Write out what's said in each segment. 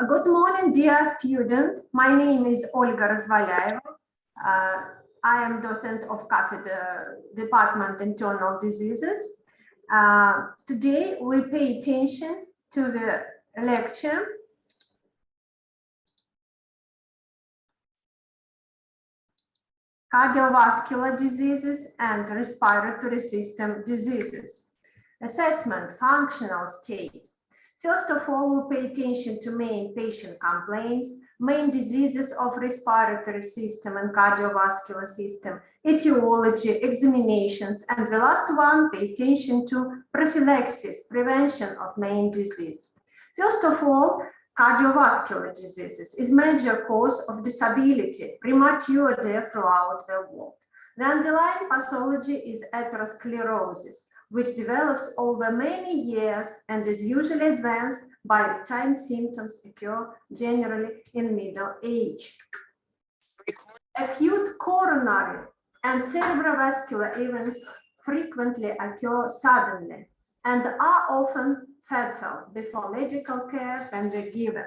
Good morning, dear student. My name is Olga Razvalyeva. I am docent of Department Internal Diseases. Today we pay attention to the lecture Cardiovascular Diseases and Respiratory System Diseases. Assessment, functional state. First of all, we pay attention to main patient complaints, main diseases of respiratory system and cardiovascular system, etiology, examinations, and the last one, pay attention to prophylaxis, prevention of main disease. First of all, cardiovascular diseases is major cause of disability, premature death throughout the world. The underlying pathology is atherosclerosis, which develops over many years and is usually advanced by the time symptoms occur generally in middle age. Acute coronary and cerebrovascular events frequently occur suddenly and are often fatal before medical care can be given.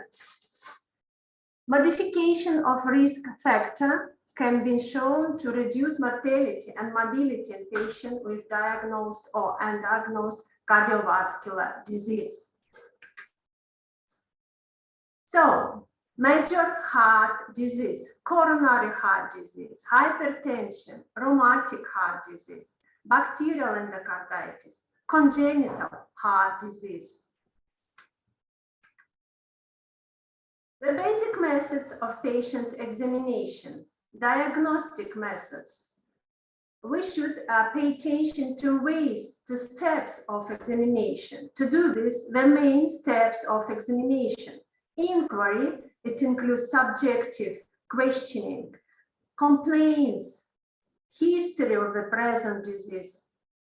Modification of risk factor can be shown to reduce mortality and mobility in patients with diagnosed or undiagnosed cardiovascular disease. So, major heart disease, coronary heart disease, hypertension, rheumatic heart disease, bacterial endocarditis, congenital heart disease. The basic methods of patient examination. Diagnostic methods. We should pay attention to ways, to steps of examination. To do this, the main steps of examination. Inquiry, it includes subjective questioning, complaints, history of the present disease,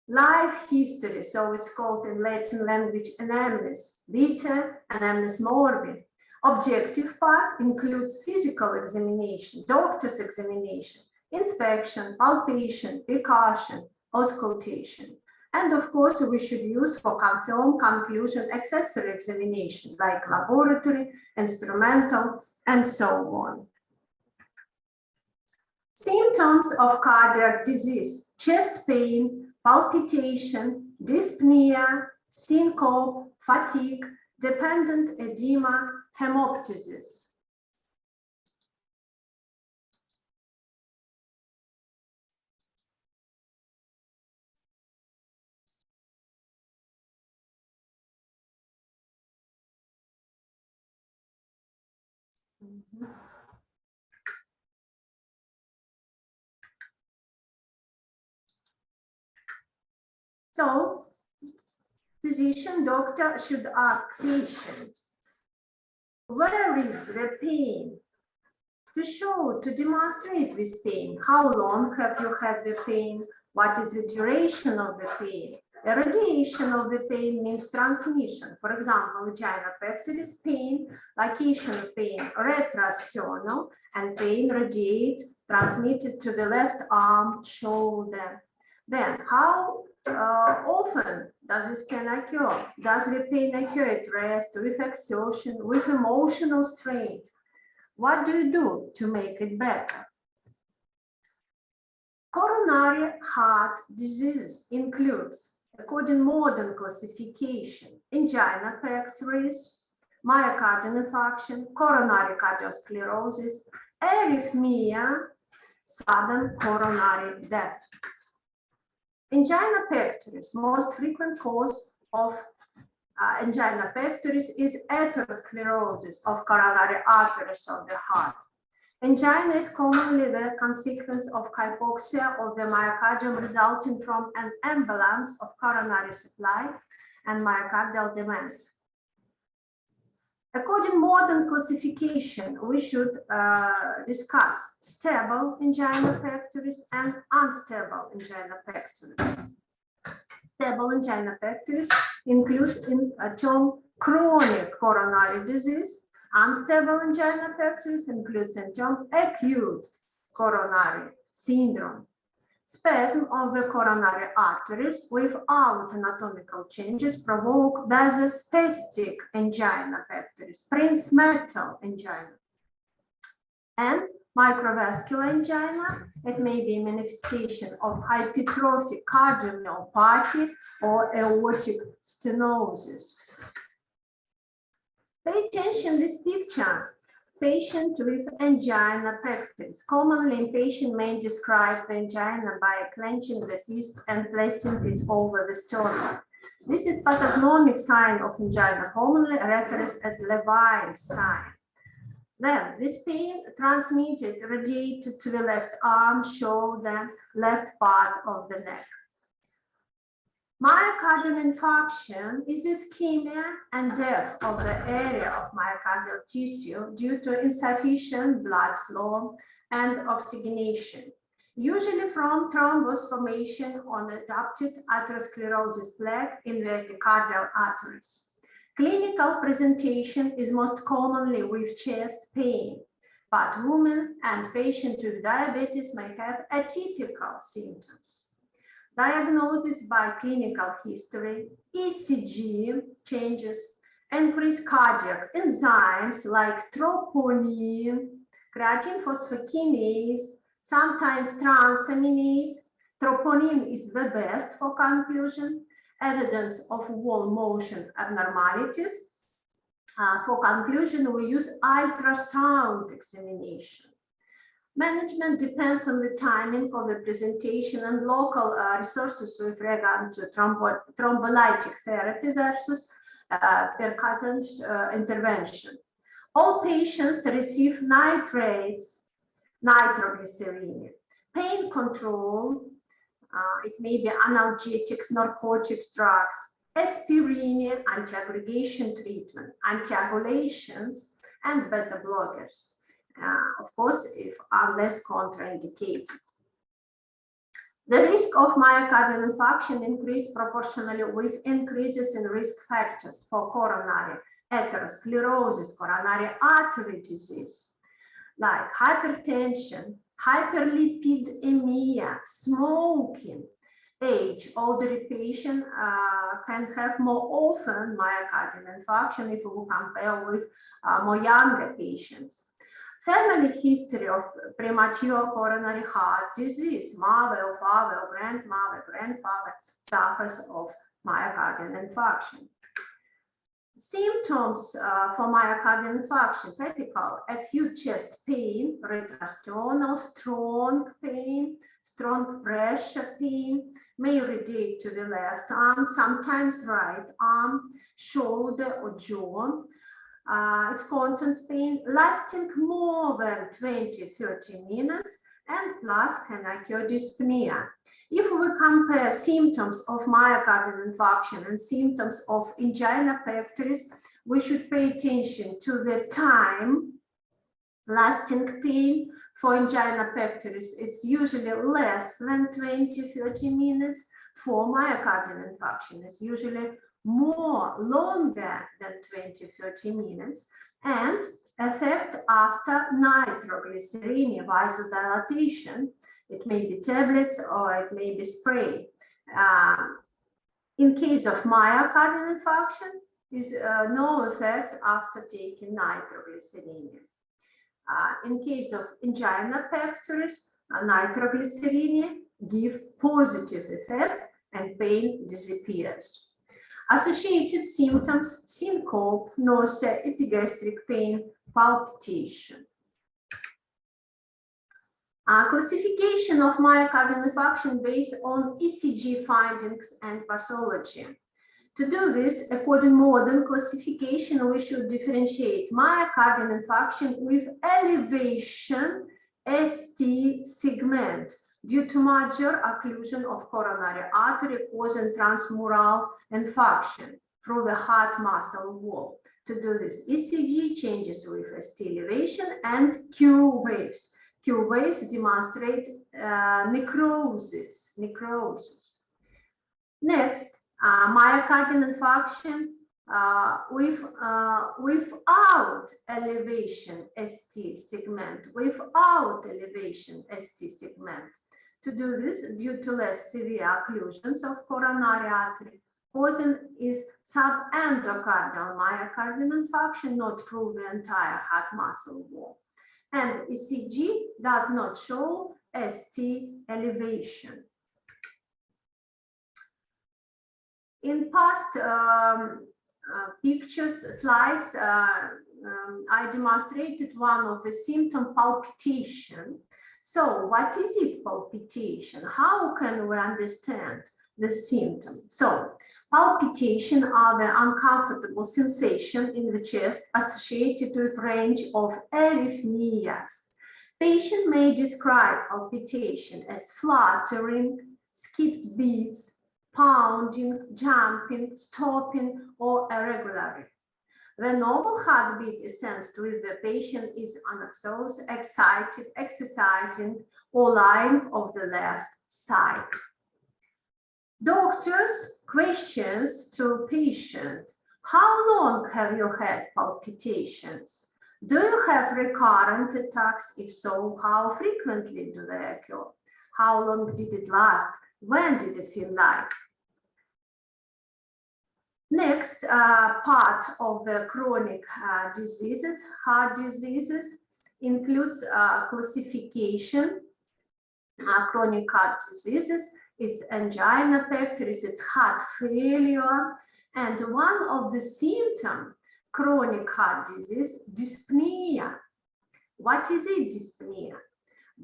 life history, so it's called in Latin language anamnesis, vita, anamnesis morbis. Objective part includes physical examination, doctor's examination, inspection, palpation, percussion, auscultation. And of course, we should use for confirm conclusion accessory examination like laboratory, instrumental, and so on. Symptoms of cardiac disease: chest pain, palpitation, dyspnea, syncope, fatigue, dependent edema, hemoptysis. So, physician, doctor should ask patient, where is the pain? To show, to demonstrate this pain. How long have you had the pain? What is the duration of the pain? Irradiation of the pain means transmission. For example, angina pectoris pain, location of pain, retrosternal, and pain radiate, transmitted to the left arm, shoulder. Then, how often does this pain occur? Does the pain occur at rest, with exertion, with emotional strain? What do you do to make it better? Coronary heart disease includes, according to modern classification, angina pectoris, myocardial infarction, coronary cardiosclerosis, arrhythmia, sudden coronary death. Angina pectoris, most frequent cause of angina pectoris is atherosclerosis of coronary arteries of the heart. Angina is commonly the consequence of hypoxia of the myocardium resulting from an imbalance of coronary supply and myocardial demand. According to modern classification, we should discuss stable angina pectoris and unstable angina pectoris. Stable angina pectoris includes in a term chronic coronary disease. Unstable angina pectoris includes in term acute coronary syndrome. Spasm of the coronary arteries without anatomical changes provoke vasospastic angina factories, Prince metal angina. And microvascular angina, it may be a manifestation of hypertrophic cardiomyopathy or aortic stenosis. Pay attention to this picture. Patient with angina pectoris. Commonly, patient may describe the angina by clenching the fist and placing it over the sternum. This is pathognomic sign of angina, commonly referred as Levine's sign. Then, this pain transmitted, radiated to the left arm, show the left part of the neck. Myocardial infarction is ischemia and death of the area of myocardial tissue due to insufficient blood flow and oxygenation, usually from thrombus formation on adapted atherosclerosis plaque in the epicardial arteries. Clinical presentation is most commonly with chest pain, but women and patients with diabetes may have atypical symptoms. Diagnosis by clinical history, ECG changes, increased cardiac enzymes like troponin, creatine phosphokinase, sometimes transaminase. Troponin is the best for conclusion. Evidence of wall motion abnormalities. For conclusion, we use ultrasound examination. Management depends on the timing of the presentation and local resources with regard to thrombolytic therapy versus percussion intervention. All patients receive nitrates, nitroglycerin, pain control, it may be analgesics, narcotics, drugs, aspirin, antiaggregation treatment, anticoagulations, and beta blockers. Of course, if unless contraindicated. The risk of myocardial infarction increases proportionally with increases in risk factors for coronary atherosclerosis, coronary artery disease, like hypertension, hyperlipidemia, smoking, age. Older patients can have more often myocardial infarction if we compare with more younger patients. Family history of premature coronary heart disease, mother or father or grandmother, grandfather suffers of myocardial infarction. Symptoms for myocardial infarction: typical acute chest pain, retrosternal, strong pain, strong pressure pain, may radiate to the left arm, sometimes right arm, shoulder or jaw. It's constant pain lasting more than 20-30 minutes and plus can occur dyspnea. If we compare symptoms of myocardial infarction and symptoms of angina pectoris, we should pay attention to the time lasting pain. For angina pectoris, it's usually less than 20-30 minutes. For myocardial infarction, it's usually longer than 20-30 minutes, and effect after nitroglycerin vasodilatation. It may be tablets or it may be spray. In case of myocardial infarction, is no effect after taking nitroglycerin. In case of angina pectoris, nitroglycerin give positive effect and pain disappears. Associated symptoms: syncope, nausea, epigastric pain, palpitation. Classification of myocardial infarction based on ECG findings and pathology. To do this, according to modern classification, we should differentiate myocardial infarction with elevation ST segment due to major occlusion of coronary artery causing transmural infarction through the heart muscle wall. To do this, ECG changes with ST elevation and Q waves. Q waves demonstrate necrosis. Next, myocardial infarction without elevation ST segment, to do this due to less severe occlusions of coronary artery. Causing is subendocardial myocardial infarction, not through the entire heart muscle wall. And ECG does not show ST elevation. In past slides, I demonstrated one of the symptom, palpitation. So what is it, palpitation? How can we understand the symptom? So palpitation are the uncomfortable sensation in the chest associated with range of arrhythmias. Patient may describe palpitation as fluttering, skipped beats, pounding, jumping, stopping, or irregularly. The normal heartbeat is sensed if the patient is unaxosed, excited, exercising, or lying on the left side. Doctors questions to patient: how long have you had palpitations? Do you have recurrent attacks? If so, how frequently do they occur? How long did it last? When did it feel like? Next part of the chronic diseases, heart diseases, includes classification. Chronic heart diseases, it's angina pectoris, it's heart failure, and one of the symptoms, chronic heart disease, dyspnea. What is it, dyspnea?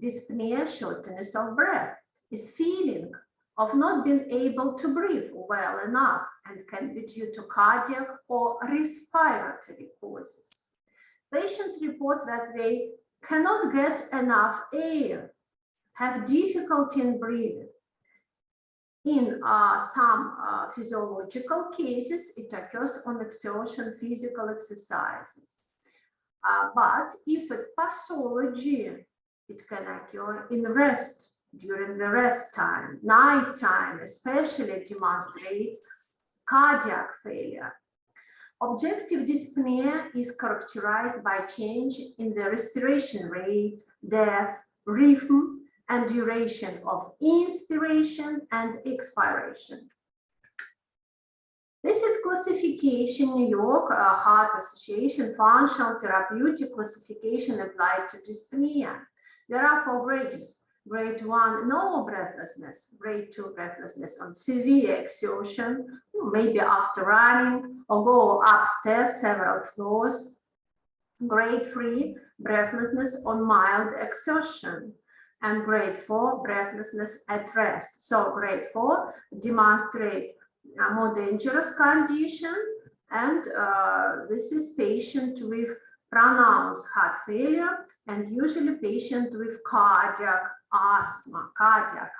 Dyspnea, shortness of breath, is feeling of not being able to breathe well enough and can be due to cardiac or respiratory causes. Patients report that they cannot get enough air, have difficulty in breathing. In some physiological cases, it occurs on exertion, physical exercises. But if it's pathology, it can occur in rest, during the rest time, night time, especially demonstrate cardiac failure. Objective dyspnea is characterized by change in the respiration rate, depth, rhythm, and duration of inspiration and expiration. This is classification, New York Heart Association functional therapeutic classification applied to dyspnea. There are 4 grades. Grade 1, no breathlessness. Grade 2, breathlessness on severe exertion, maybe after running or go upstairs several floors. Grade 3, breathlessness on mild exertion. And grade 4, breathlessness at rest. So grade 4 demonstrate a more dangerous condition, and this is patient with pronounced heart failure and usually patient with cardiac asthma. Cardiac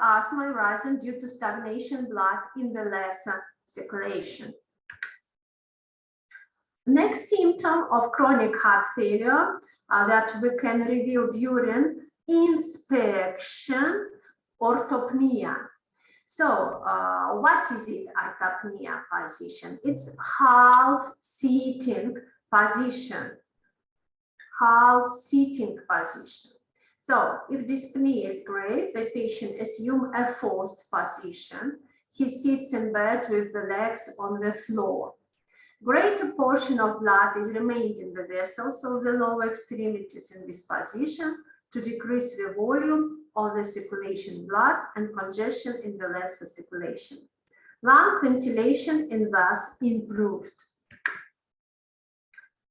asthma arises due to stagnation blood in the lesser circulation. Next symptom of chronic heart failure that we can reveal during inspection, orthopnea. So what is it, orthopnea position? It's half sitting position. Half sitting position. So if dyspnea is great, the patient assumes a forced position. He sits in bed with the legs on the floor. Greater portion of blood is remained in the vessels of the lower extremities in this position to decrease the volume of the circulation blood and congestion in the lesser circulation. Lung ventilation is thus improved.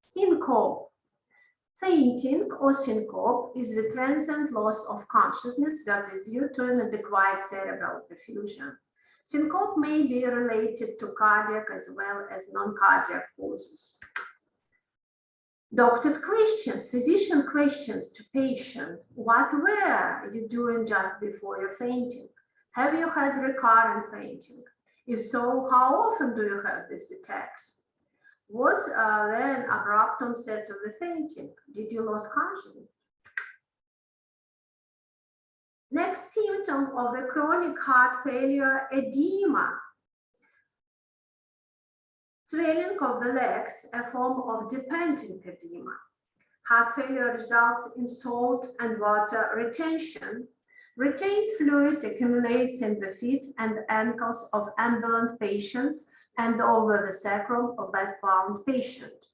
Syncope. Fainting or syncope is the transient loss of consciousness that is due to inadequate cerebral perfusion. Syncope may be related to cardiac as well as non-cardiac causes. Doctor's questions, physician questions to patient: what were you doing just before your fainting? Have you had recurrent fainting? If so, how often do you have these attacks? Was there an abrupt onset of the fainting? Did you lose consciousness? Next symptom of the chronic heart failure, edema. Swelling of the legs, a form of dependent edema. Heart failure results in salt and water retention. Retained fluid accumulates in the feet and ankles of ambulant patients and over the sacrum of bedbound patient.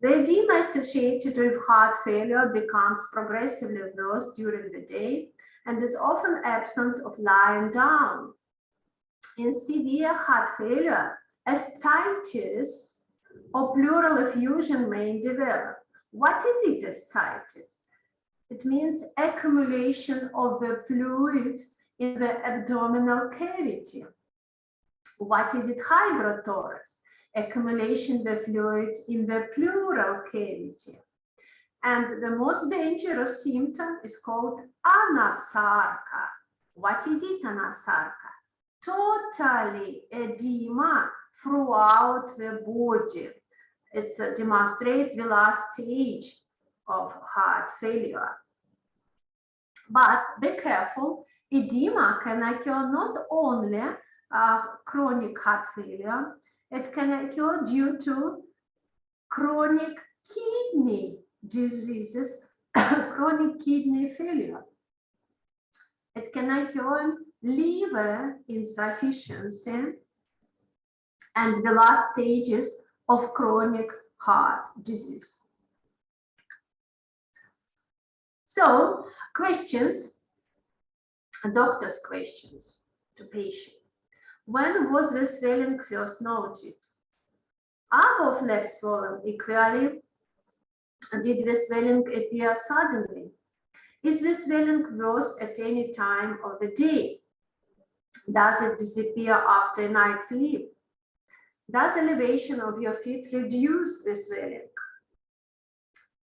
The edema associated with heart failure becomes progressively worse during the day and is often absent of lying down. In severe heart failure, ascites or pleural effusion may develop. What is it, ascites? It means accumulation of the fluid in the abdominal cavity. What is it, hydrothorax? Accumulation of the fluid in the pleural cavity. And the most dangerous symptom is called anasarca. What is it, anasarca? Totally edema throughout the body. It demonstrates the last stage of heart failure. But be careful, edema can occur not only chronic heart failure, it can occur due to chronic kidney diseases, chronic kidney failure. It can occur in liver insufficiency and the last stages of chronic heart disease. So, questions, doctor's questions to patient. When was the swelling first noted? Are both legs swollen equally? Did the swelling appear suddenly? Is the swelling worse at any time of the day? Does it disappear after a night's sleep? Does elevation of your feet reduce the swelling?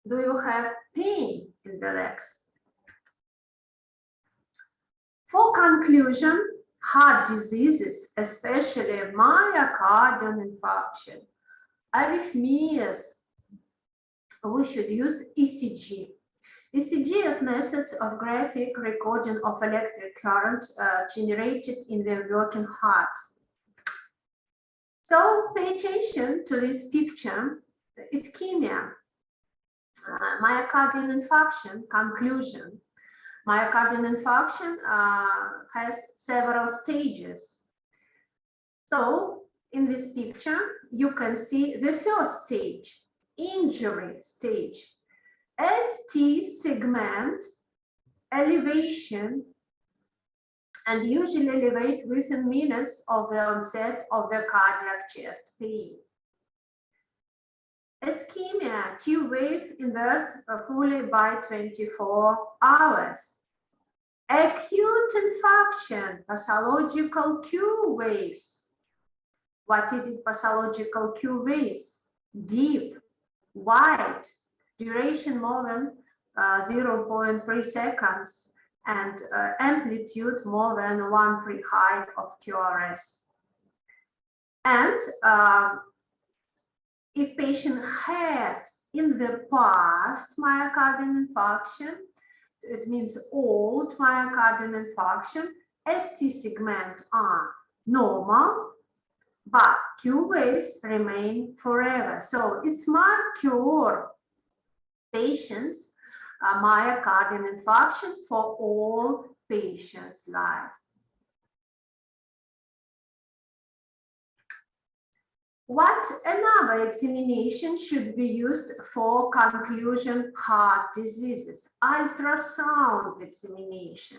Do you have pain in the legs? For conclusion, heart diseases, especially myocardial infarction, arrhythmias, we should use ECG. ECG methods of graphic recording of electric currents generated in the working heart. So pay attention to this picture, ischemia, myocardial infarction, conclusion. Myocardial infarction has several stages. So in this picture, you can see the first stage, injury stage. ST segment elevation and usually elevate within minutes of the onset of the cardiac chest pain. Ischemia, T-wave invert fully by 24 hours. Acute infarction, pathological Q waves. What is it, pathological Q waves? Deep, wide, duration more than 0.3 seconds, and amplitude more than 1/3 height of QRS. And if patient had in the past myocardial infarction, it means old myocardial infarction, ST segment are normal, but Q waves remain forever. So it's might cure patients myocardial infarction for all patients' life. What another examination should be used for conclusion heart diseases? Ultrasound examination.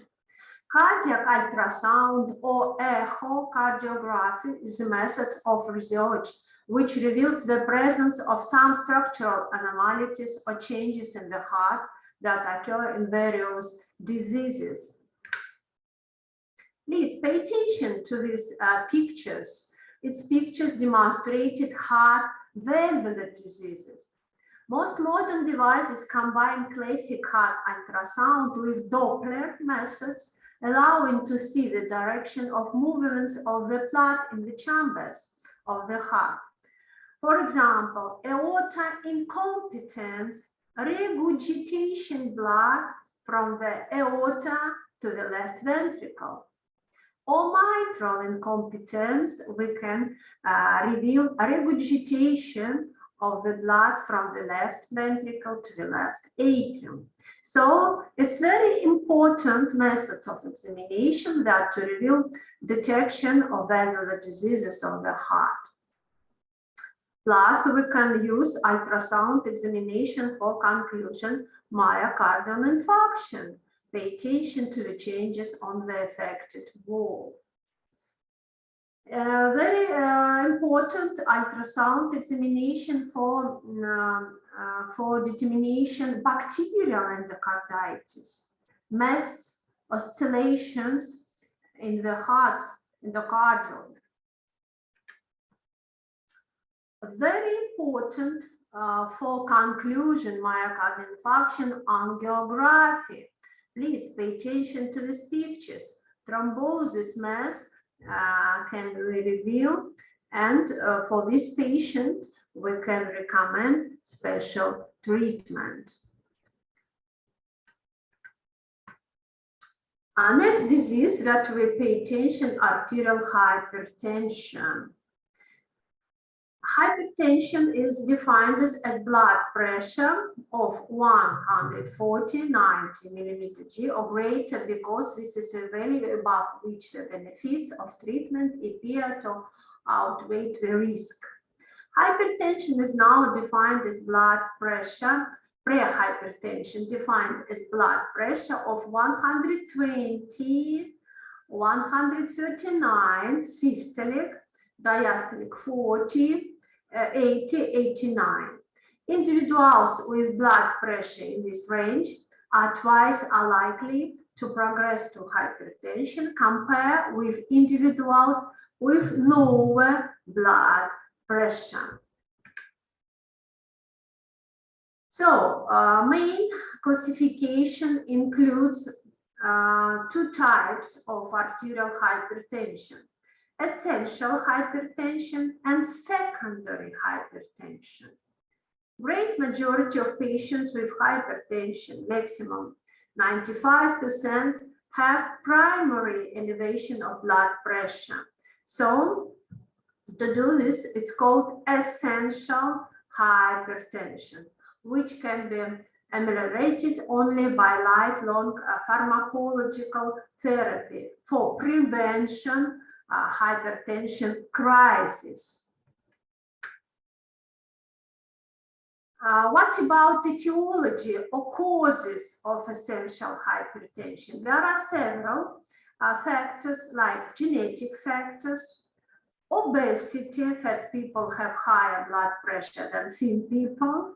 Cardiac ultrasound or echocardiography is a method of research which reveals the presence of some structural anomalies or changes in the heart that occur in various diseases. Please pay attention to these pictures. Its pictures demonstrated heart valvular diseases. Most modern devices combine classic heart ultrasound with Doppler methods, allowing to see the direction of movements of the blood in the chambers of the heart. For example, aorta incompetence, regurgitation blood from the aorta to the left ventricle. Or mitral incompetence, we can reveal regurgitation of the blood from the left ventricle to the left atrium. So it's very important method of examination that to reveal detection of valvular diseases of the heart. Plus, we can use ultrasound examination for conclusion myocardial infarction. Pay attention to the changes on the affected wall. Very important ultrasound examination for determination bacterial endocarditis, mass oscillations in the heart, endocardium. Very important for conclusion myocardial infarction angiography. Please pay attention to these pictures. Thrombosis mass can be revealed, and for this patient, we can recommend special treatment. Our next disease that we pay attention, arterial hypertension. Hypertension is defined as blood pressure of 140/90 mm-G or greater, because this is a value above which the benefits of treatment appear to outweigh the risk. Hypertension is now defined as blood pressure, pre-hypertension defined as blood pressure of 120/139 systolic, diastolic 40, 80, 89. Individuals with blood pressure in this range are twice as likely to progress to hypertension compared with individuals with lower blood pressure. So, main classification includes two types of arterial hypertension: essential hypertension and secondary hypertension. Great majority of patients with hypertension, maximum 95%, have primary elevation of blood pressure. So to do this, it's called essential hypertension, which can be ameliorated only by lifelong pharmacological therapy for prevention hypertension crisis. What about the etiology or causes of essential hypertension? There are several factors like genetic factors, obesity, fat people have higher blood pressure than thin people,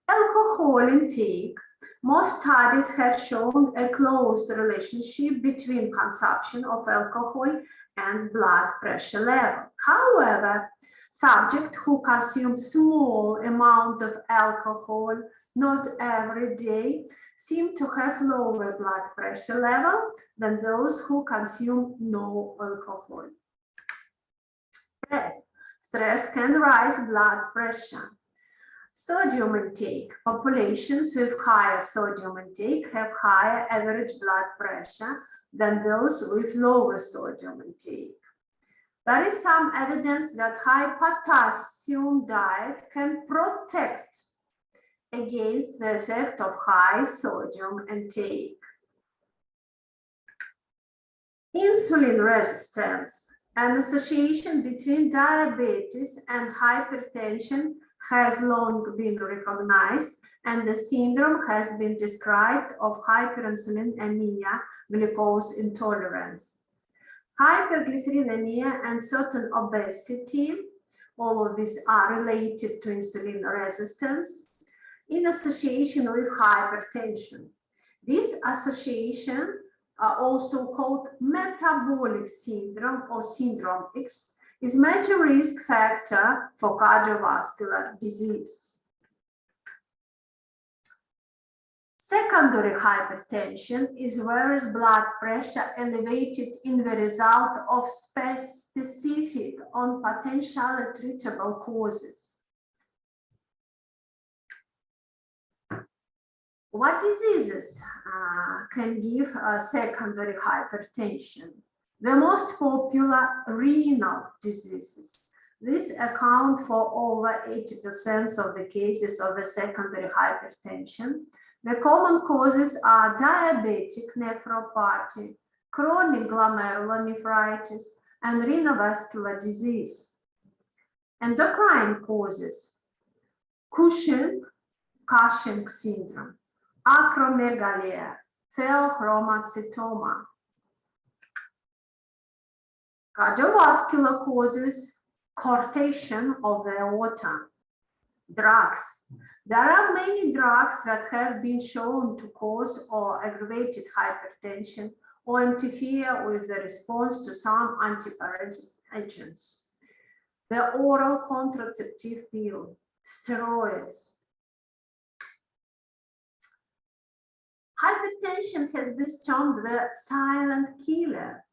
alcohol intake. Most studies have shown a close relationship between consumption of alcohol and blood pressure level. However, subjects who consume small amount of alcohol, not every day, seem to have lower blood pressure level than those who consume no alcohol. Stress can rise blood pressure. Sodium intake. Populations with higher sodium intake have higher average blood pressure than those with lower sodium intake. There is some evidence that high potassium diet can protect against the effect of high sodium intake. Insulin resistance. An association between diabetes and hypertension has long been recognized, and the syndrome has been described of hyperinsulinemia, glucose intolerance. Hyperglyceminemia and certain obesity, all of these are related to insulin resistance in association with hypertension. This association, also called metabolic syndrome or syndrome X, is major risk factor for cardiovascular disease. Secondary hypertension is where blood pressure elevated in the result of specific or potentially treatable causes. What diseases can give secondary hypertension? The most popular renal diseases. This accounts for over 80% of the cases of the secondary hypertension. The common causes are diabetic nephropathy, chronic glomerulonephritis, and renal vascular disease. Endocrine causes: Cushing syndrome, acromegalia, pheochromocytoma. Cardiovascular causes: coarctation of the aorta. Drugs. There are many drugs that have been shown to cause or aggravated hypertension or interfere with the response to some antipyretic agents. The oral contraceptive pill, steroids. Hypertension has been termed the silent killer,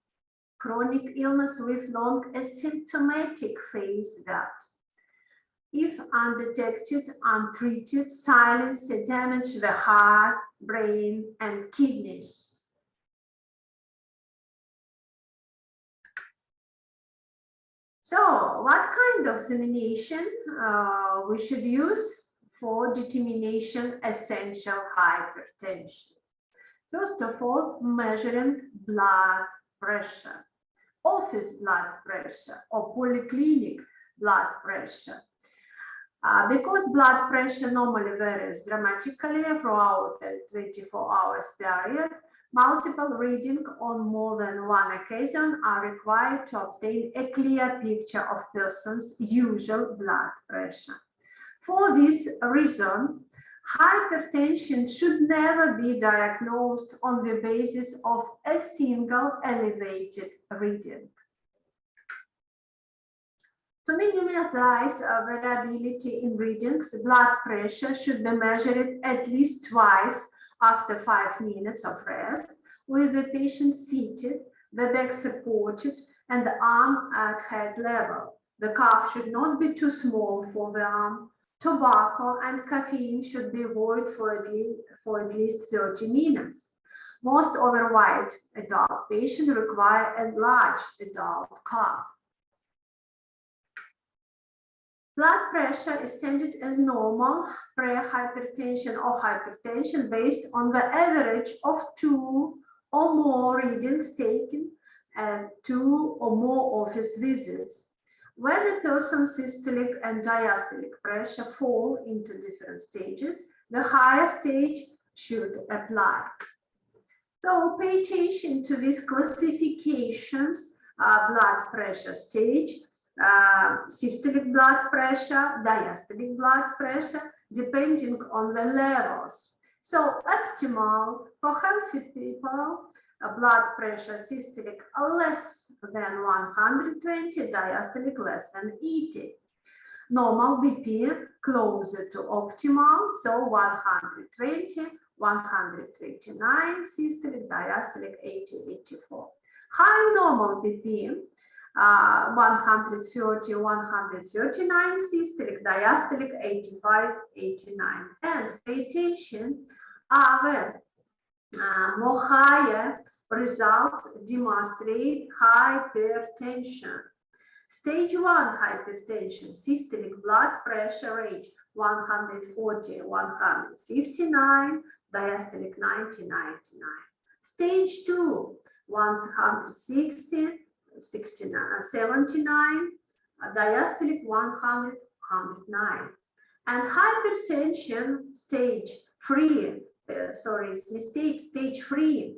chronic illness with long asymptomatic phase that, if undetected, untreated, silently damage the heart, brain, and kidneys. So, what kind of examination we should use for determination essential hypertension? First of all, measuring blood pressure, office blood pressure, or polyclinic blood pressure. Because blood pressure normally varies dramatically throughout the 24 hours period, multiple readings on more than one occasion are required to obtain a clear picture of person's usual blood pressure. For this reason, hypertension should never be diagnosed on the basis of a single elevated reading. To minimize variability in readings, blood pressure should be measured at least twice after 5 minutes of rest, with the patient seated, the back supported, and the arm at head level. The cuff should not be too small for the arm. Tobacco and caffeine should be avoided for at least 30 minutes. Most overweight adult patients require a large adult cuff. Blood pressure is stated as normal, pre-hypertension or hypertension based on the average of 2 or more readings taken as 2 or more office visits. When a person's systolic and diastolic pressure fall into different stages, the higher stage should apply. So pay attention to these classifications: blood pressure stage, systolic blood pressure, diastolic blood pressure, depending on the levels. So optimal for healthy people, blood pressure systolic less than 120, diastolic less than 80. Normal BP closer to optimal, so 120, 129, systolic, diastolic 80, 84. High normal BP, 130, 139, systolic, diastolic 85, 89. And pay attention, are more higher results demonstrate hypertension. Stage 1 hypertension, systolic blood pressure range 140, 159, diastolic 90, 99. Stage 2, 160, 69, 79, diastolic 100, 109. And hypertension stage 3, stage 3,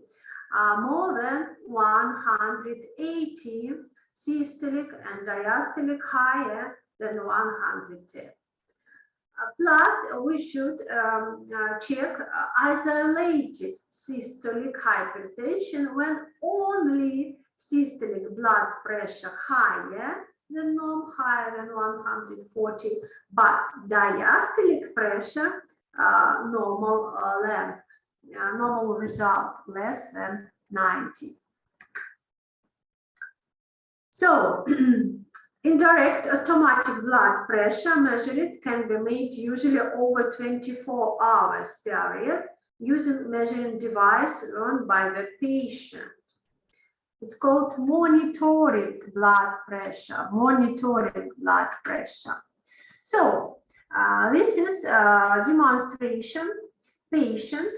more than 180, systolic and diastolic higher than 110. Plus, we should check isolated systolic hypertension when only systolic blood pressure higher than norm, higher than 140, but diastolic pressure normal length, normal result less than 90. So, indirect automatic blood pressure measured can be made usually over 24 hours period using measuring device run by the patient. It's called monitoring blood pressure, monitoring blood pressure. So this is a demonstration patient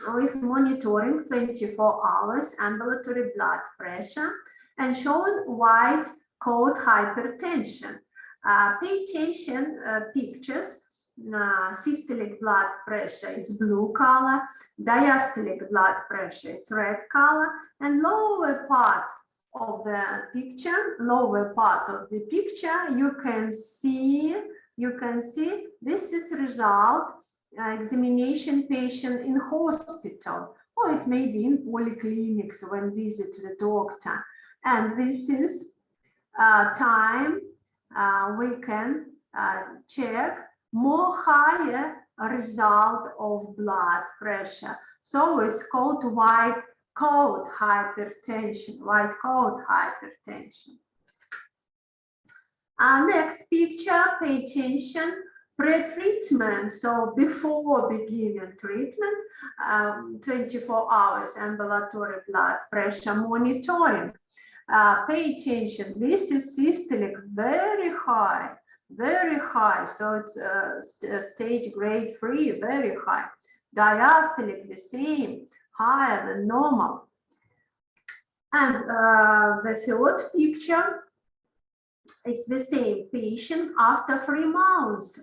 with monitoring 24 hours ambulatory blood pressure and showing white coat hypertension. Pay attention pictures. Systolic blood pressure, it's blue color, diastolic blood pressure, it's red color, and lower part of the picture, you can see this is result examination patient in hospital, or it may be in polyclinics when visit the doctor. And this is time we can check more higher result of blood pressure. So it's called white coat hypertension, Next picture, pay attention, pre-treatment. So before beginning treatment, 24 hours ambulatory blood pressure monitoring. Pay attention, this is systolic, very high, so it's stage grade 3, very high. Diastolic, the same, higher than normal. And the third picture, it's the same patient after 3 months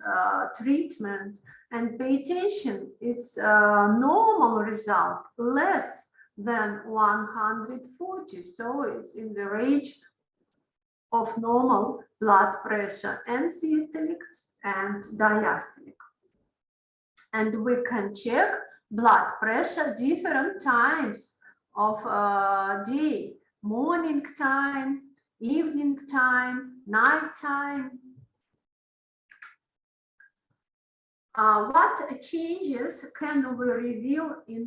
treatment, and pay attention, it's normal result, less than 140, so it's in the range of normal blood pressure and systolic and diastolic. And we can check blood pressure different times of day, morning time, evening time, night time. What changes can we review in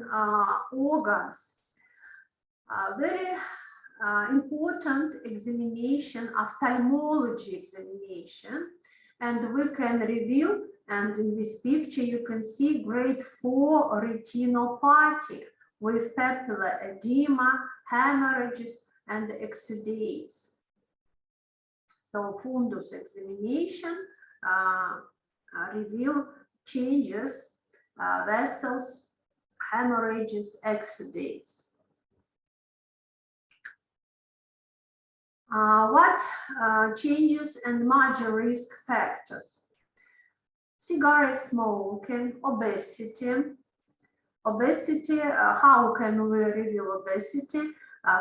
organs? Very important examination, ophthalmology examination, and we can review, and in this picture you can see grade 4 retinopathy with papillary edema, hemorrhages, and exudates. So fundus examination reveal changes, vessels, hemorrhages, exudates. What changes and major risk factors? Cigarette smoking, obesity. How can we reveal obesity?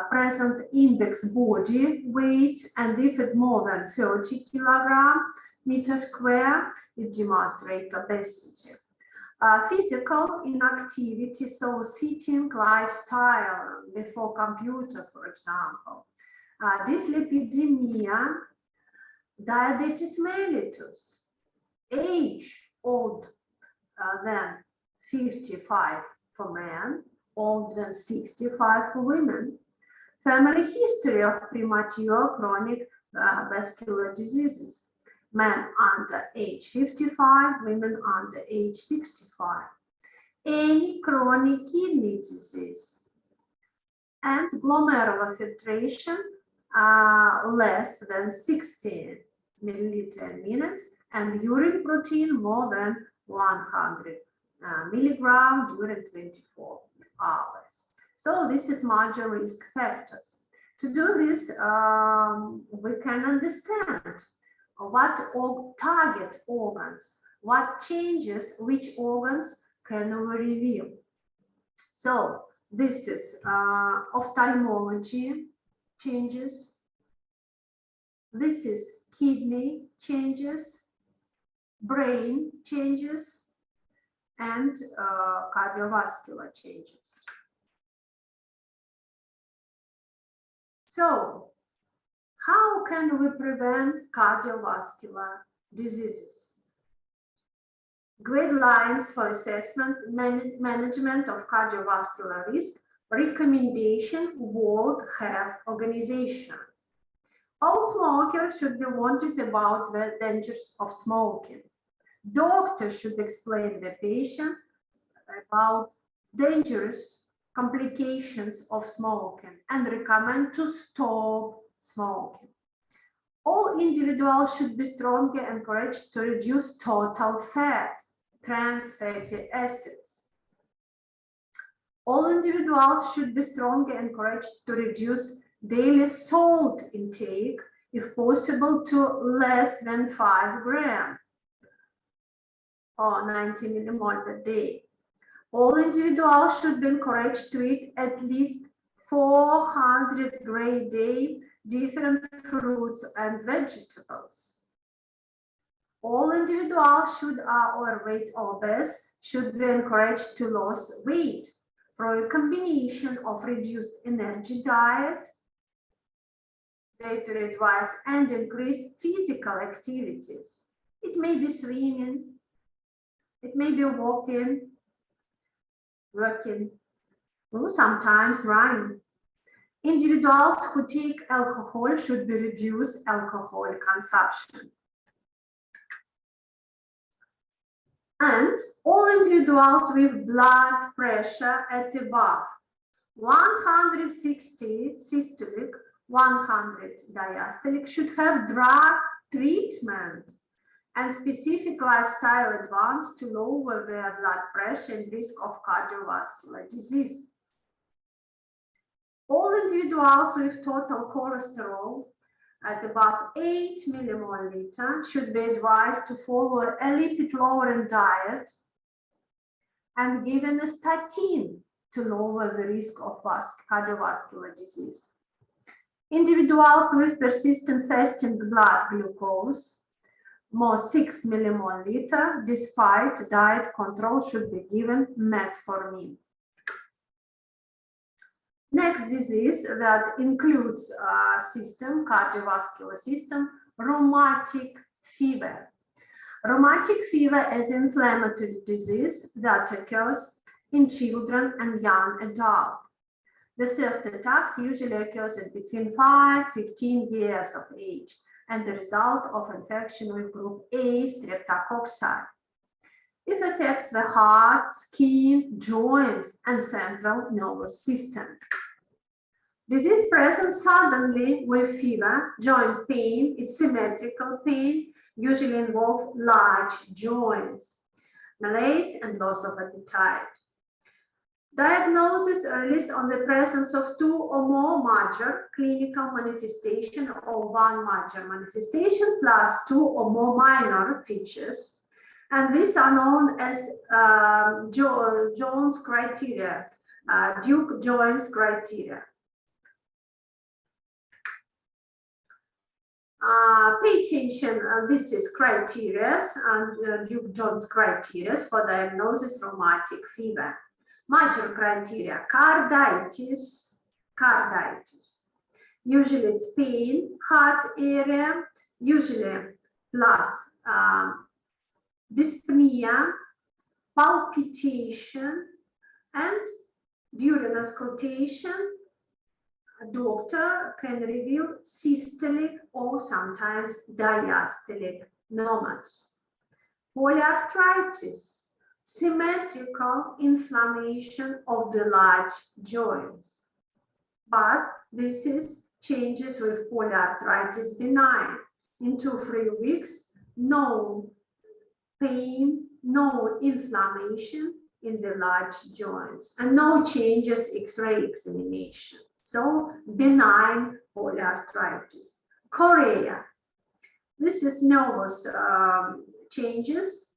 Present index body weight, and if it's more than 30 kg/meter square, it demonstrates obesity. Physical inactivity, so sitting lifestyle before computer, for example. Dyslipidemia, diabetes mellitus, age old than 55 for men, older than 65 for women, family history of premature chronic vascular diseases, men under age 55, women under age 65, any chronic kidney disease, and glomerular filtration less than 60 milliliter minutes, and urine protein more than 100 milligram during 24 hours. So this is major risk factors. To do this, we can understand what target organs, what changes, which organs can we review. So this is ophthalmology changes. This is kidney changes, brain changes, and cardiovascular changes. So, how can we prevent cardiovascular diseases? Guidelines for assessment management of cardiovascular risk, recommendation World Health Organization. All smokers should be warned about the dangers of smoking. Doctors should explain the patient about dangers complications of smoking and recommend to stop smoking. All individuals should be strongly encouraged to reduce total fat, trans fatty acids. All individuals should be strongly encouraged to reduce daily salt intake, if possible, to less than 5 grams or 90 millimole per day. All individuals should be encouraged to eat at least 400 grams a day, different fruits and vegetables. All individuals should are overweight or obese should be encouraged to lose weight through a combination of reduced energy diet, dietary advice, and increased physical activities. It may be swimming, it may be walking, working, or sometimes running. Individuals who take alcohol should be reduce alcohol consumption. And all individuals with blood pressure at above 160 systolic, 100 diastolic should have drug treatment and specific lifestyle advance to lower their blood pressure and risk of cardiovascular disease. All individuals with total cholesterol at above 8 millimole liter should be advised to follow a lipid-lowering diet and given a statin to lower the risk of cardiovascular disease. Individuals with persistent fasting blood glucose, more 6 millimole liter, despite diet control, should be given metformin. Next disease that includes cardiovascular system, rheumatic fever. Rheumatic fever is an inflammatory disease that occurs in children and young adults. The first attacks usually occurs at between 5 and 15 years of age and the result of infection with group A streptococci. It affects the heart, skin, joints, and central nervous system. Disease presents suddenly with fever, joint pain, symmetrical pain, usually involve large joints, malaise, and loss of appetite. Diagnosis relies on the presence of 2 or more major clinical manifestations or 1 major manifestation plus 2 or more minor features. And these are known as Jones criteria, Duke-Jones criteria. Pay attention, this is criteria and Duke-Jones criteria for diagnosis rheumatic fever. Major criteria: carditis. Usually it's pain, heart area, usually plus dyspnea, palpitation, and during auscultation, a doctor can reveal systolic or sometimes diastolic murmurs. Polyarthritis, symmetrical inflammation of the large joints. But this is changes with polyarthritis benign. In 2-3 weeks, no pain, no inflammation in the large joints, and no changes X-ray examination. So benign polyarthritis. Chorea. This is nervous changes.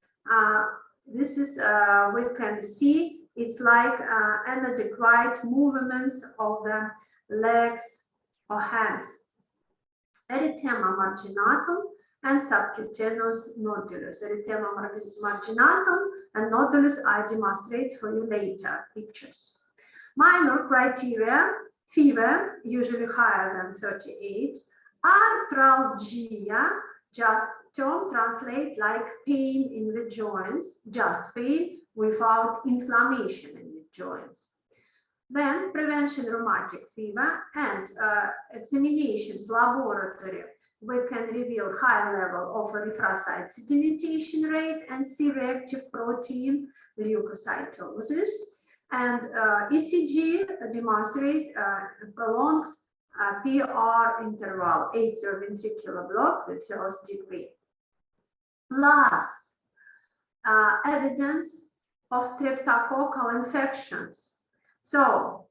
This is, we can see, it's like inadequate movements of the legs or hands. Erythema marginatum and subcutaneous nodulus. Erythema marginatum and nodulus I demonstrate for you later pictures. Minor criteria: fever, usually higher than 38, arthralgia, just term translate like pain in the joints, just pain without inflammation in the joints. Then prevention rheumatic fever and examinations, laboratory, we can reveal high level of erythrocyte sedimentation rate and C-reactive protein leukocytosis. And ECG demonstrate prolonged PR interval, atrioventricular block with first degree, plus evidence of streptococcal infections. So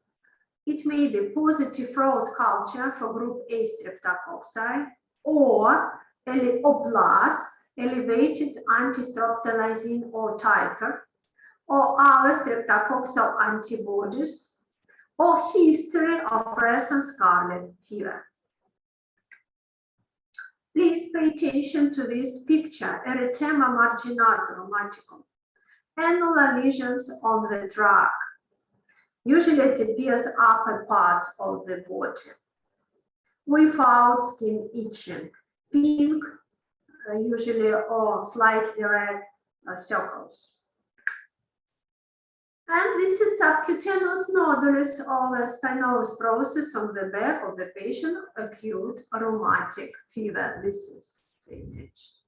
it may be positive throat culture for group A streptococci or plus elevated anti-streptomycin or titer, or our streptococcal antibodies, or history of present scarlet fever. Please pay attention to this picture, erythema marginata rheumaticum, annular lesions on the trach. Usually it appears upper part of the body, without skin itching, pink, usually or slightly red circles. And this is subcutaneous nodulus of spinous process on the back of the patient, acute rheumatic fever. This is vintage.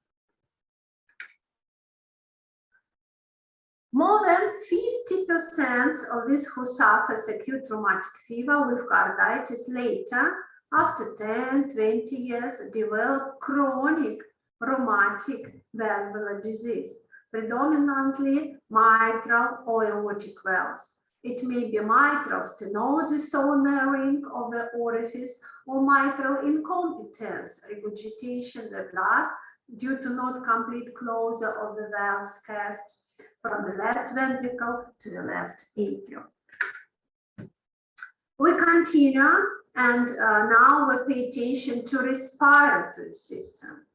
More than 50% of these who suffers acute rheumatic fever with carditis later, after 10, 20 years, develop chronic rheumatic valvular disease, predominantly mitral or aortic valves. It may be mitral stenosis, so narrowing of the orifice, or mitral incompetence, regurgitation of the blood due to not complete closure of the valves cast from the left ventricle to the left atrium. We continue, and now we pay attention to respiratory system.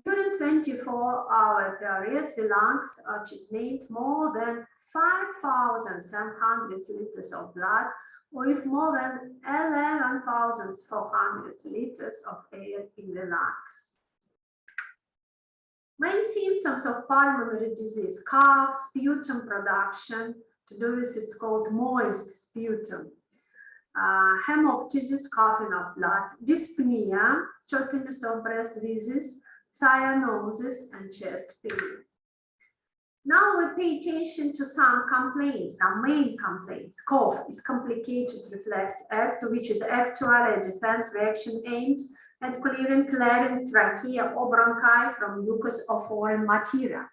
During 24-hour period, the lungs oxygenate more than 5,700 liters of blood, with more than 11,400 liters of air in the lungs. Main symptoms of pulmonary disease: cough, sputum production. To do this, it's called moist sputum. Hemoptysis, coughing of blood, dyspnea, shortness of breath, wheezes, cyanosis, and chest pain. Now we pay attention to some complaints, some main complaints. Cough is complicated reflex act, which is actually a defense reaction aimed at clearing trachea or bronchi from mucus or foreign material.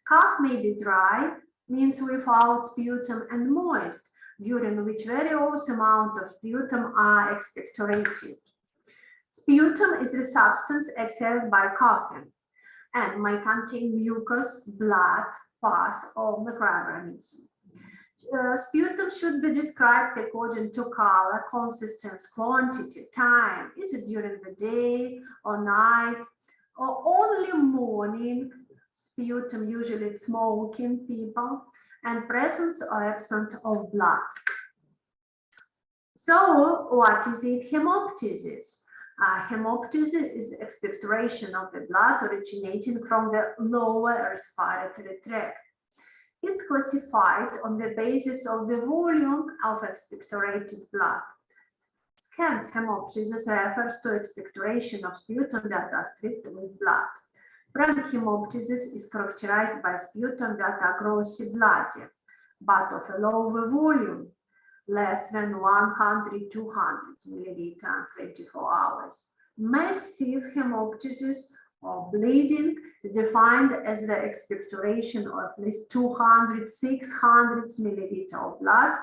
Cough may be dry, means without sputum, and moist, during which various amount of sputum are expectorated. Sputum is a substance exhaled by coughing and may contain mucus, blood, pus, or microorganisms. Sputum should be described according to color, consistency, quantity, time. Is it during the day or night, or only morning? Sputum, usually it's smoking people, and presence or absence of blood. So what is it? Hemoptysis. Hemoptysis is expectoration of the blood originating from the lower respiratory tract. It's classified on the basis of the volume of expectorated blood. Scant hemoptysis refers to expectoration of sputum that are stripped with blood. Frank hemoptysis is characterized by sputum that are grossly bloody, but of a lower volume, less than 100-200 milliliter in 24 hours. Massive hemoptysis or bleeding is defined as the expectoration of at least 200-600 milliliter of blood,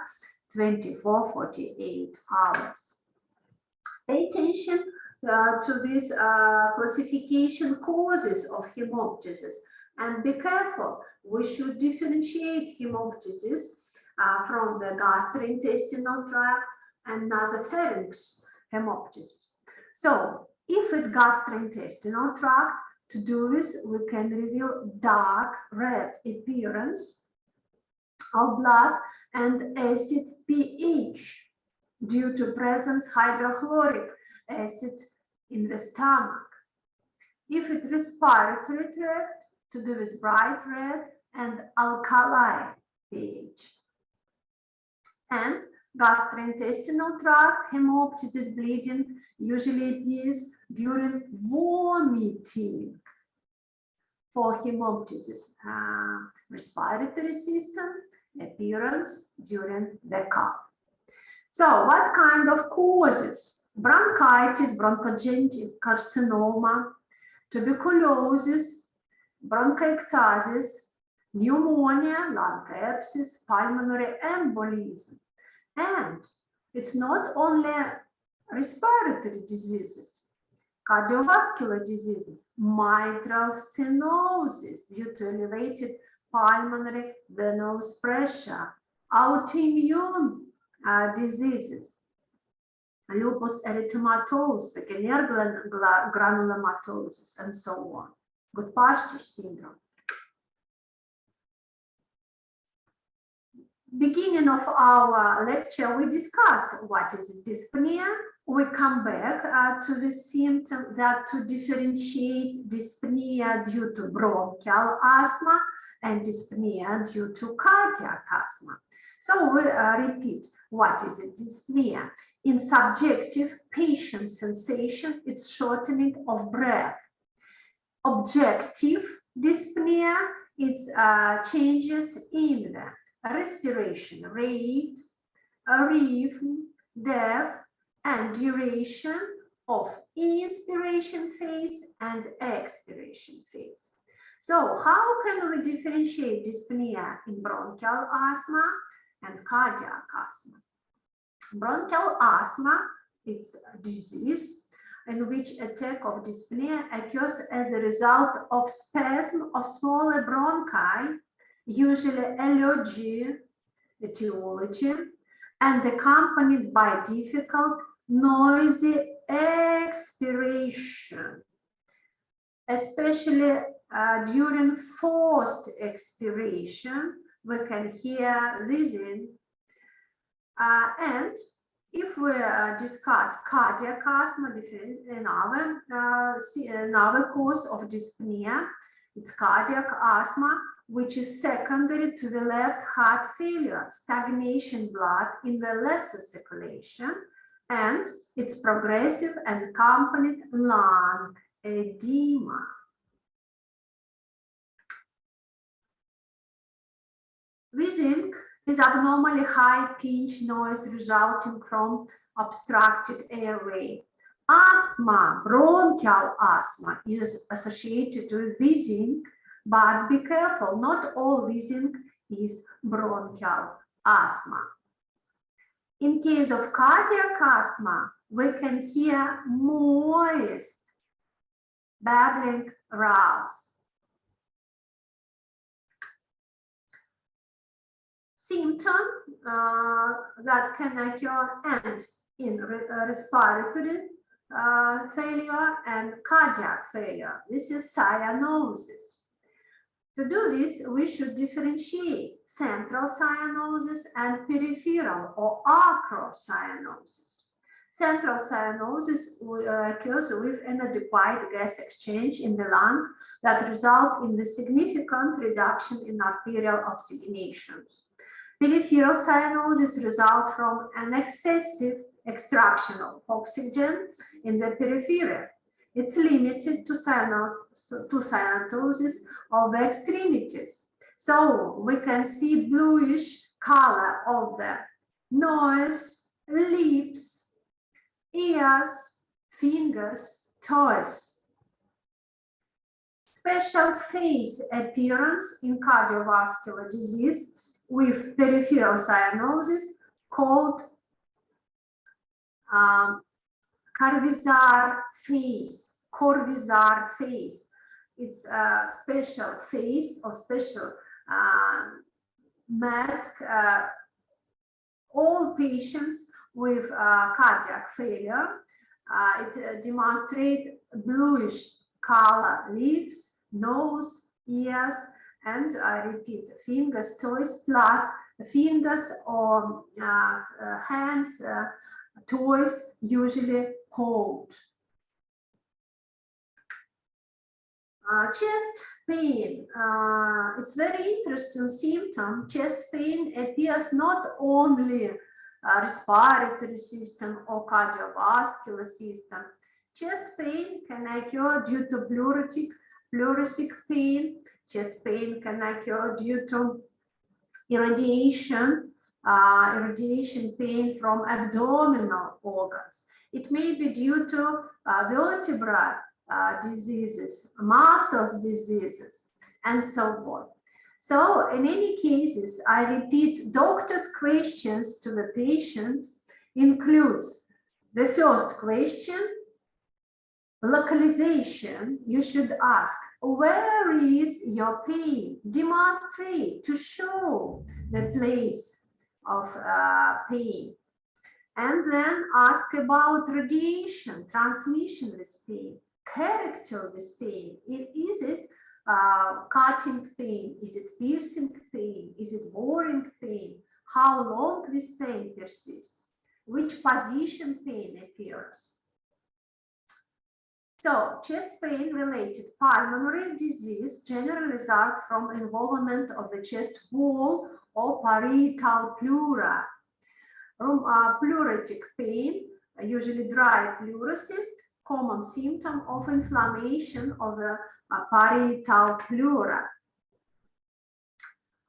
24-48 hours. Pay attention to this classification causes of hemoptysis, and be careful. We should differentiate hemoptysis from the gastrointestinal tract and nasopharynx hemoptysis. So, if it's gastrointestinal tract, to do this, we can reveal dark red appearance of blood and acid pH due to presence hydrochloric acid in the stomach. If it's respiratory tract, to do with bright red and alkali pH. And gastrointestinal tract hemoptysis bleeding usually appears during vomiting. For hemoptysis respiratory system, appearance during the cough. So what kind of causes? Bronchitis, bronchogenital carcinoma, tuberculosis, bronchiectasis, pneumonia, lung abscess, pulmonary embolism. And it's not only respiratory diseases, cardiovascular diseases, mitral stenosis due to elevated pulmonary venous pressure, autoimmune diseases, lupus erythematosus, Wegener granulomatosis, and so on. Goodpasture syndrome. Beginning of our lecture, we discuss what is dyspnea. We come back to the symptom that to differentiate dyspnea due to bronchial asthma and dyspnea due to cardiac asthma. So we repeat, what is it? Dyspnea. In subjective patient sensation, it's shortening of breath. Objective dyspnea, it's changes in the respiration rate, rhythm, depth, and duration of inspiration phase and expiration phase. So how can we differentiate dyspnea in bronchial asthma and cardiac asthma? Bronchial asthma, it's a disease in which attack of dyspnea occurs as a result of spasm of smaller bronchi, usually etiology, and accompanied by difficult, noisy expiration, especially during forced expiration. We can hear wheezing. And if we discuss cardiac asthma, another cause of dyspnea, it's cardiac asthma, which is secondary to the left heart failure, stagnation blood in the lesser circulation, and it's progressive and accompanied lung edema. Wheezing is abnormally high pitch noise resulting from obstructed airway. Asthma, bronchial asthma, is associated with wheezing, but be careful, not all wheezing is bronchial asthma. In case of cardiac asthma, we can hear moist, babbling rouse. Symptom that can occur and in respiratory failure and cardiac failure. This is cyanosis. To do this, we should differentiate central cyanosis and peripheral or acrocyanosis. Central cyanosis occurs with inadequate gas exchange in the lung that result in the significant reduction in arterial oxygenations. Peripheral cyanosis results from an excessive extraction of oxygen in the periphery. It's limited to cyanosis of the extremities. So we can see bluish color of the nose, lips, ears, fingers, toes. Special face appearance in cardiovascular disease with peripheral cyanosis called Corvisart face. It's a special face or special mask. All patients with cardiac failure, it demonstrates bluish color lips, nose, ears, and I repeat, fingers, toes, plus fingers or hands, toes, usually cold. Chest pain, it's very interesting symptom. Chest pain appears not only respiratory system or cardiovascular system. Chest pain can occur due to pleurisy pain. Chest pain can occur due to irradiation pain from abdominal organs. It may be due to vertebral diseases, muscles diseases, and so on. So in any cases, I repeat, doctor's questions to the patient includes the first question, localization. You should ask, where is your pain? Demonstrate to show the place of pain. And then ask about radiation, transmission with pain, character with pain. Is it cutting pain? Is it piercing pain? Is it boring pain? How long this pain persists? Which position pain appears? So, chest pain-related pulmonary disease generally result from involvement of the chest wall or parietal pleura. Pleuritic pain, usually dry pleurisy, common symptom of inflammation of the parietal pleura.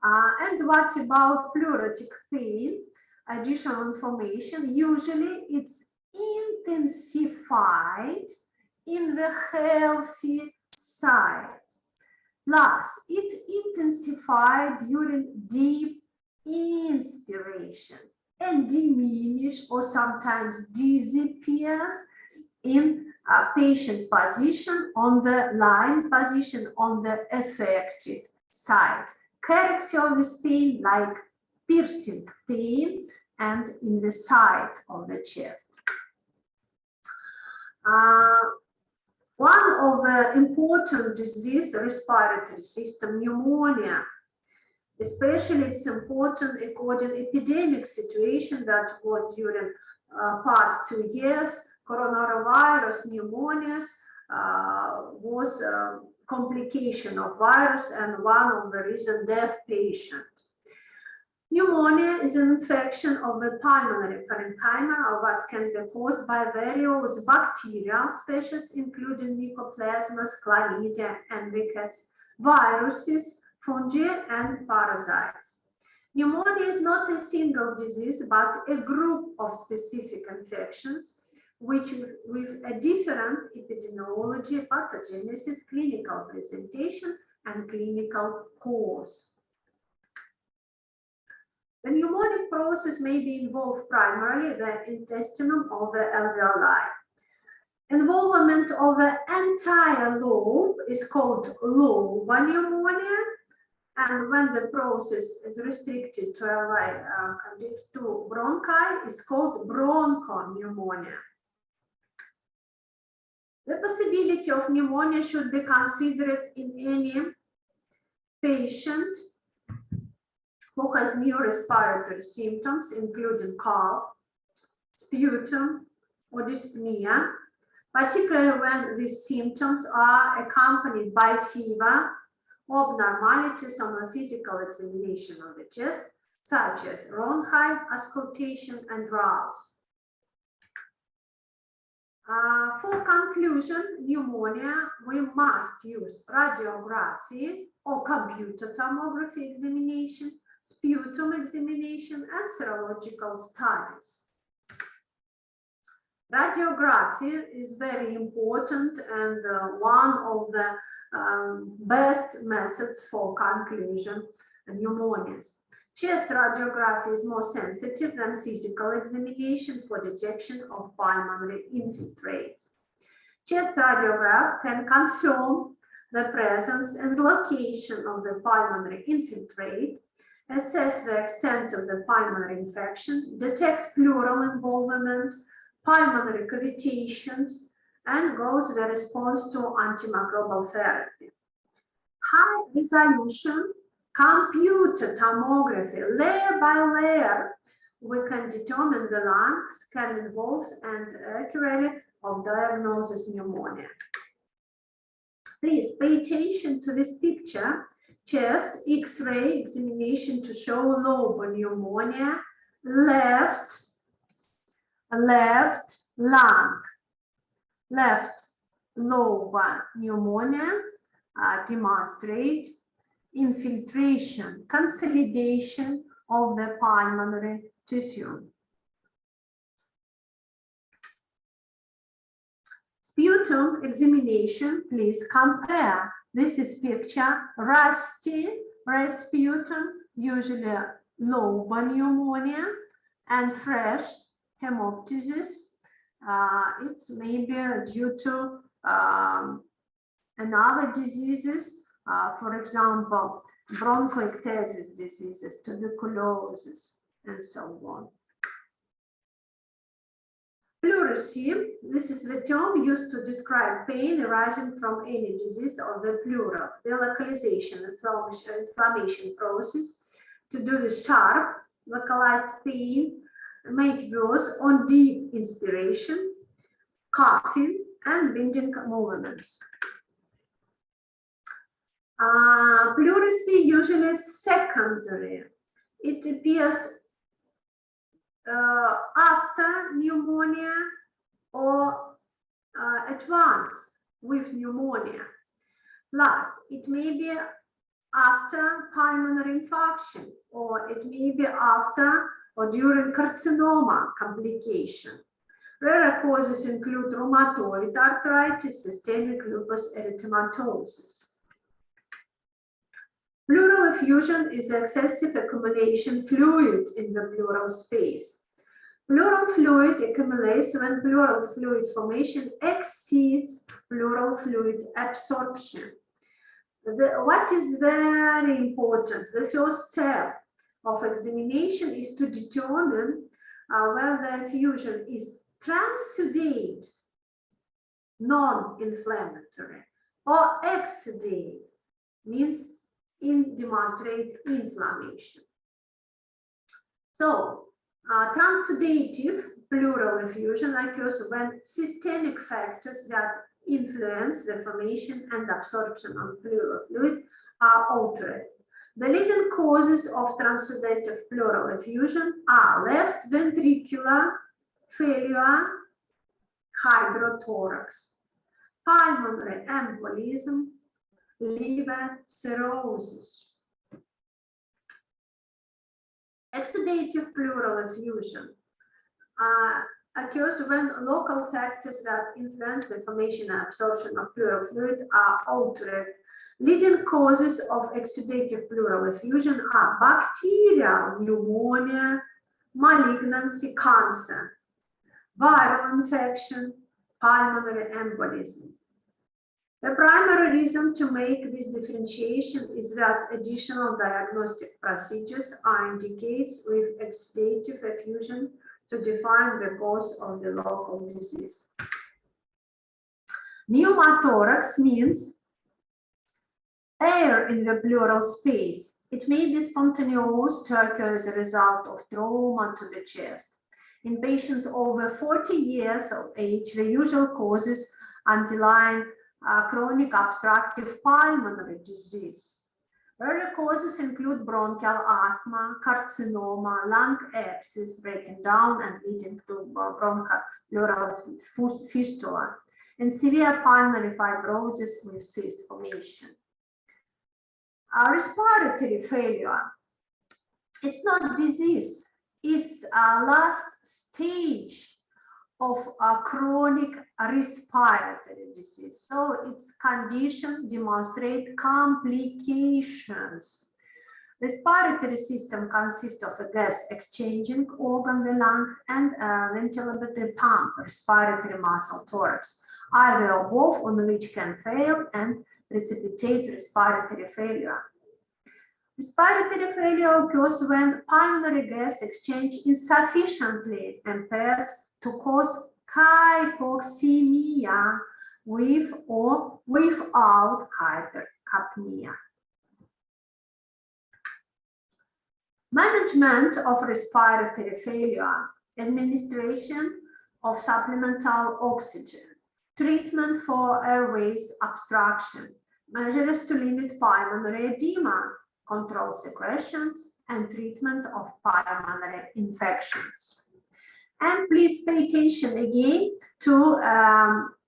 And what about pleuritic pain? Additional information, usually it's intensified in the healthy side. Plus, it intensified during deep inspiration and diminish or sometimes disappears in patient position on the lying position on the affected side. Character of this pain like piercing pain and in the side of the chest. One of the important disease, respiratory system, pneumonia. Especially it's important according epidemic situation that was during past 2 years. Coronavirus pneumonias was a complication of virus and one of the reason death patient. Pneumonia is an infection of the pulmonary parenchyma, or what can be caused by various bacterial species, including mycoplasmas, chlamydia, and rickets, viruses, fungi, and parasites. Pneumonia is not a single disease, but a group of specific infections, which with a different epidemiology, pathogenesis, clinical presentation, and clinical cause. The pneumonic process may be involved primarily the intestinum or the alveoli. Involvement of the entire lobe is called lobar pneumonia, and when the process is restricted to alveoli to bronchi, it's called bronchopneumonia. The possibility of pneumonia should be considered in any patient who has new respiratory symptoms, including cough, sputum, or dyspnea, particularly when these symptoms are accompanied by fever, abnormalities on the physical examination of the chest, such as bronchi, auscultation, and rales. For conclusion, pneumonia, we must use radiography or computer tomography examination, sputum examination, and serological studies. Radiography is very important and one of the best methods for conclusion pneumonias. Chest radiography is more sensitive than physical examination for detection of pulmonary infiltrates. Chest radiograph can confirm the presence and location of the pulmonary infiltrate, assess the extent of the pulmonary infection, detect pleural involvement, pulmonary cavitations, and gauge the response to antimicrobial therapy. High resolution computer tomography, layer by layer, we can determine the lungs, can involve and accurately of diagnosis pneumonia. Please pay attention to this picture. Chest X-ray examination to show lobar pneumonia, left lung, left lobar pneumonia, demonstrate infiltration, consolidation of the pulmonary tissue. Sputum examination, please compare. This is picture, rusty red sputum, usually lobar pneumonia, and fresh hemoptysis. It's maybe due to another diseases, for example, bronchoectasis diseases, tuberculosis, and so on. Pleurisy, this is the term used to describe pain arising from any disease of the pleural. The localization inflammation process to do with sharp, localized pain, make worse on deep inspiration, coughing, and bending movements. Pleurisy usually secondary. It appears after pneumonia or at once with pneumonia. Plus, it may be after pulmonary infarction, or it may be after or during carcinoma complication. Rare causes include rheumatoid arthritis, systemic lupus erythematosus. Pleural effusion is excessive accumulation fluid in the pleural space. Pleural fluid accumulates when pleural fluid formation exceeds pleural fluid absorption. What is very important, the first step of examination is to determine whether the effusion is transudate, non-inflammatory, or exudate, means demonstrate inflammation. So, transudative pleural effusion occurs when systemic factors that influence the formation and absorption of pleural fluid are altered. The leading causes of transudative pleural effusion are left ventricular failure, hydrothorax, pulmonary embolism, liver cirrhosis. Exudative pleural effusion occurs when local factors that influence the formation and absorption of pleural fluid are altered. Leading causes of exudative pleural effusion are bacterial pneumonia, malignancy, cancer, viral infection, pulmonary embolism. The primary reason to make this differentiation is that additional diagnostic procedures are indicated with exudative effusion to define the cause of the local disease. Pneumothorax means air in the pleural space. It may be spontaneous to occur as a result of trauma to the chest. In patients over 40 years of age, the usual causes underlying chronic obstructive pulmonary disease. Early causes include bronchial asthma, carcinoma, lung abscess breaking down and leading to bronchopleural fistula, and severe pulmonary fibrosis with cyst formation. Respiratory failure. It's not disease, it's a last stage of a chronic respiratory disease. So its condition demonstrate complications. Respiratory system consists of a gas exchanging organ, the lung, and a ventilatory pump, respiratory muscle thorax, either or both, on which can fail and precipitate respiratory failure. Respiratory failure occurs when pulmonary gas exchange is sufficiently impaired to cause hypoxemia with or without hypercapnia. Management of respiratory failure, administration of supplemental oxygen, treatment for airways obstruction, measures to limit pulmonary edema, control secretions, and treatment of pulmonary infections. And please pay attention again to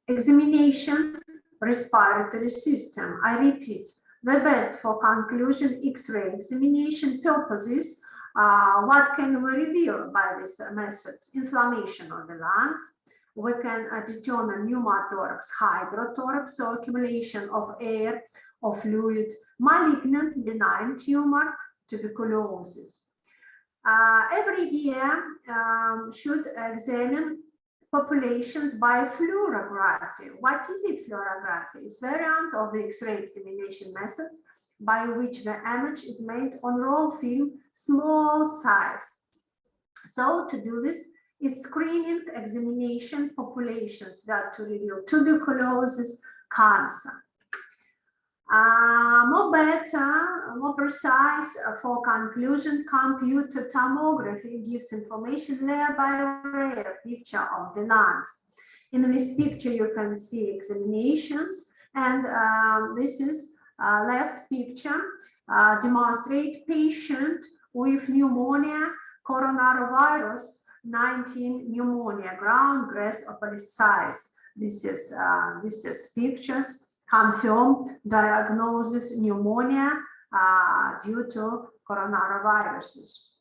examination respiratory system. I repeat, The best for conclusion X-ray examination purposes. What can we reveal by this method? Inflammation of the lungs. We can determine pneumothorax, hydrothorax, so accumulation of air or fluid, malignant benign tumor, tuberculosis. Every year should examine populations by fluorography. What is it, fluorography? It's a variant of the X-ray examination methods by which the image is made on roll film, small size. So to do this, it's screening examination populations that to reveal tuberculosis, cancer. More precise for conclusion, computer tomography gives information layer by layer picture of the lungs. In this picture, you can see examinations, and this is left picture demonstrate patient with pneumonia, coronavirus 19 pneumonia, ground glass upper size. This is pictures. Confirm diagnosis pneumonia due to coronaviruses.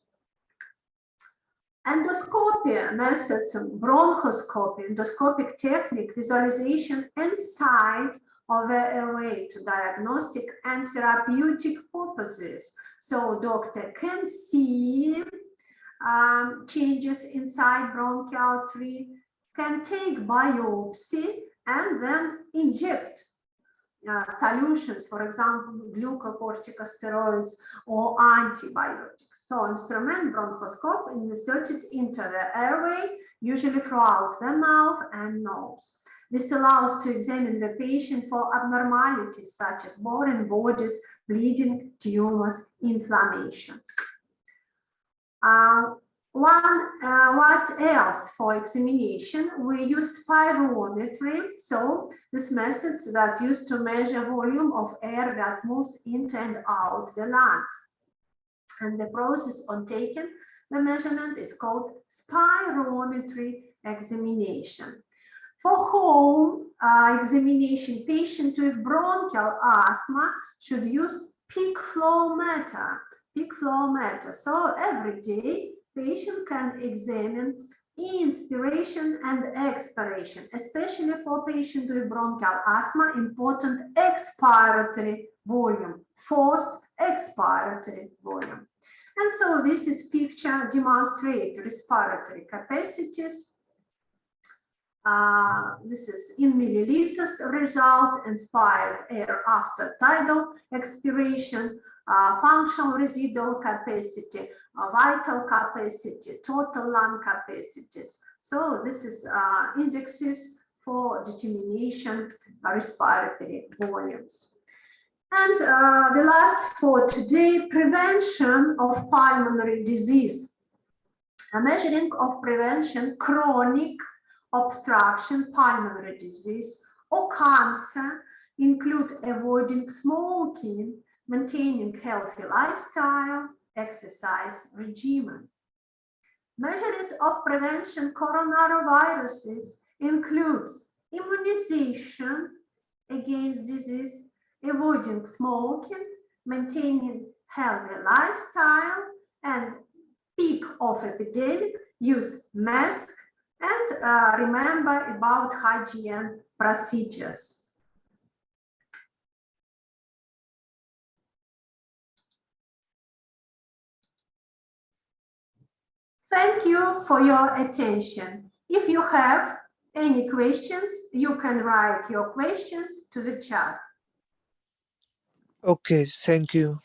Endoscopy methods, bronchoscopy, endoscopic technique, visualization inside of the airway to diagnostic and therapeutic purposes. So doctor can see changes inside bronchial tree, can take biopsy and then inject solutions, for example, glucocorticosteroids or antibiotics. So instrument bronchoscope inserted into the airway, usually throughout the mouth and nose. This allows to examine the patient for abnormalities such as foreign bodies, bleeding, tumors, inflammations. What else for examination? We use spirometry. So this method that used to measure volume of air that moves into and out the lungs. And the process on taking the measurement is called spirometry examination. For home examination, patient with bronchial asthma should use peak flow meter. So every day, patient can examine inspiration and expiration, especially for patient with bronchial asthma, important expiratory volume, forced expiratory volume. And so this is picture demonstrate respiratory capacities. This is in milliliters result, inspired air after tidal expiration, functional residual capacity, vital capacity, total lung capacities. So this is indexes for determination respiratory volumes. And the last for today, prevention of pulmonary disease. A measuring of prevention chronic obstruction pulmonary disease or cancer include avoiding smoking, maintaining healthy lifestyle, exercise regimen. Measures of prevention coronaviruses includes immunization against disease, avoiding smoking, maintaining healthy lifestyle, and peak of epidemic, use mask, and remember about hygiene procedures. Thank you for your attention. If you have any questions, you can write your questions to the chat. Okay, thank you.